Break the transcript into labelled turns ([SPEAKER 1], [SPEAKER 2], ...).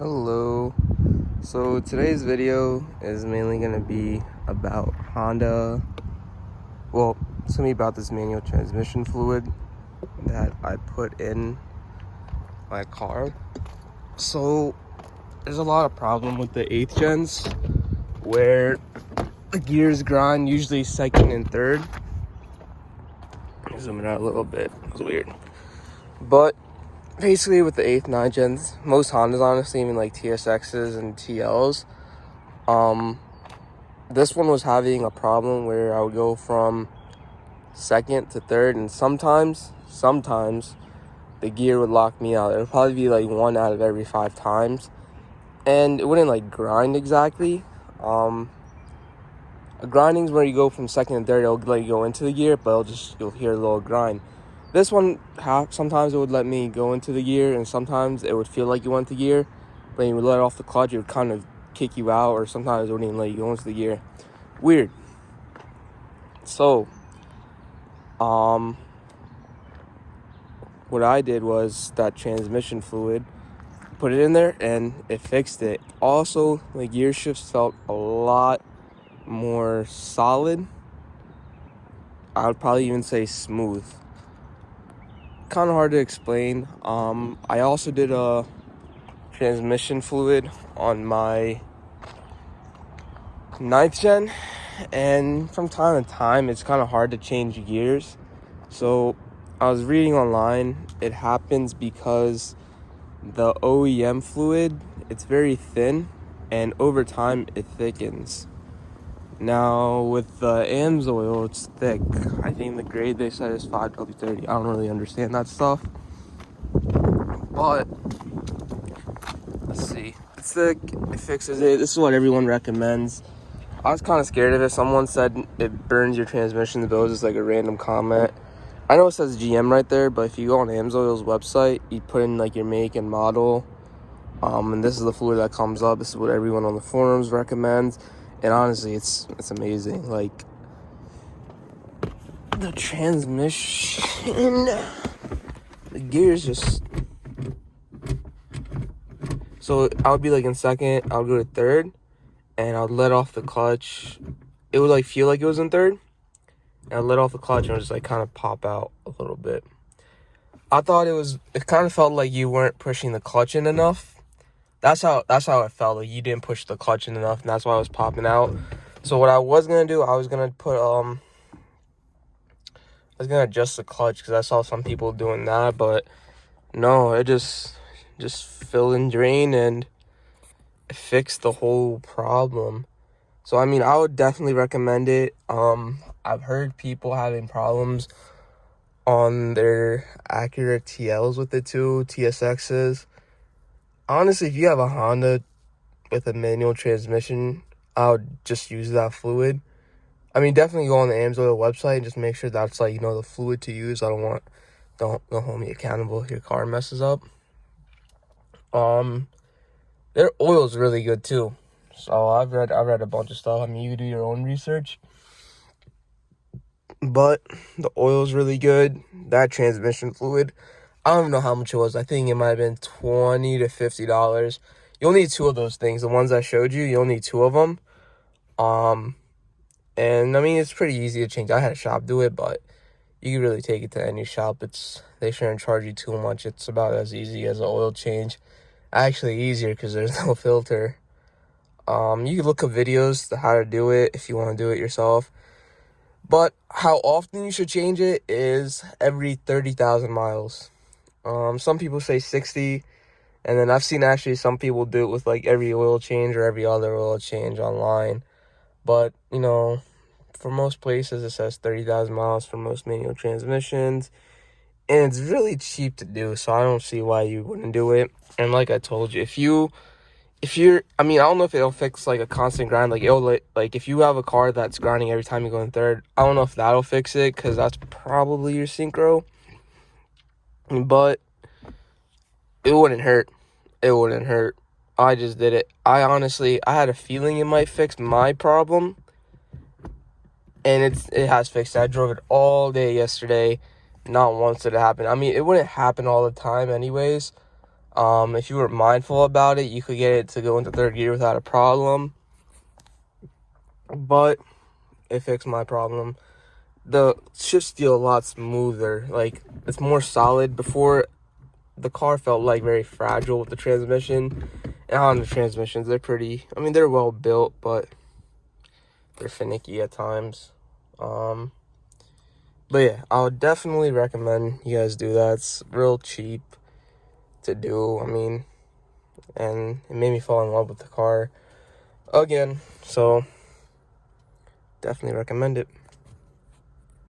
[SPEAKER 1] Hello. So today's video is mainly going to be about Honda. Well, it's going to be about this manual transmission fluid that I put in my car. So there's a lot of problem with the 8th gens where the gears grind usually second and third. Zoom it out a little bit. It's weird. But basically with the 8th, 9th gens, most Hondas honestly, even like TSXs and TLs, this one was having a problem where I would go from second to third, and sometimes the gear would lock me out. It would probably be like 1 out of every 5 times, and it wouldn't like grind exactly. Grinding is where you go from second and third, it'll let you go into the gear, but you'll hear a little grind. This one, sometimes it would let me go into the gear, and sometimes it would feel like you went to gear, but you would let off the clutch, it would kind of kick you out, or sometimes it wouldn't even let you go into the gear. Weird. So, what I did was that transmission fluid, put it in there, and it fixed it. Also, the gear shifts felt a lot more solid. I would probably even say smooth. Kind of hard to explain. I also did a transmission fluid on my 9th gen, and from time to time it's kind of hard to change gears. So I was reading online, it happens because the OEM fluid, it's very thin, and over time it thickens. Now with the Amsoil, it's thick. I think the grade they said is 5W30. I don't really understand that stuff, but let's see. It's thick, it fixes it. This is what everyone recommends. I was kind of scared of it. Someone said it burns your transmission. That was just like a random comment. I know it says GM right there, but if you go on Amsoil's website, you put in like your make and model, and this is the fluid that comes up. This is what everyone on the forums recommends, and honestly, it's amazing. Like the transmission, the gears just. So I would be like in second, I would go to third, and I would let off the clutch. It would like feel like it was in third, and I let off the clutch and it would just like kind of pop out a little bit. I thought it kind of felt like you weren't pushing the clutch in enough. That's how it felt, like you didn't push the clutch in enough, and that's why it was popping out. So what I was gonna do, I was gonna adjust the clutch, because I saw some people doing that, but no, it just fill and drain, and it fixed the whole problem. So I mean, I would definitely recommend it. I've heard people having problems on their Acura TLs with it too, TSXs. Honestly, if you have a Honda with a manual transmission, I would just use that fluid. I mean, definitely go on the Amsoil website and just make sure that's like, the fluid to use. Don't hold me accountable if your car messes up. Their oil's really good too. So I've read a bunch of stuff. I mean, you can do your own research, but the oil's really good. That transmission fluid, I don't even know how much it was. I think it might have been $20 to $50. You'll need 2 of those things. The ones I showed you, you'll need 2 of them. And I mean, it's pretty easy to change. I had a shop do it, but you can really take it to any shop. They shouldn't charge you too much. It's about as easy as an oil change. Actually easier, because there's no filter. You can look up videos to how to do it if you want to do it yourself. But how often you should change it is every 30,000 miles. Some people say 60, and then I've seen actually some people do it with like every oil change or every other oil change online. But, for most places it says 30,000 miles for most manual transmissions. And it's really cheap to do, so I don't see why you wouldn't do it. And like I told you, if you're, I mean, I don't know if it'll fix like a constant grind. Like like if you have a car that's grinding every time you go in third, I don't know if that'll fix it, because that's probably your synchro. But it wouldn't hurt. It wouldn't hurt. I just did it. I had a feeling it might fix my problem, and it has fixed it. I drove it all day yesterday. Not once did it happen. I mean, it wouldn't happen all the time anyways, If you were mindful about it, you could get it to go into third gear without a problem. But it fixed my problem. The shift feel a lot smoother. Like, it's more solid. Before, the car felt like very fragile with the transmission. And Honda transmissions, they're pretty, I mean, they're well built, but they're finicky at times. But yeah, I would definitely recommend you guys do that. It's real cheap to do, I mean, and it made me fall in love with the car again. So definitely recommend it.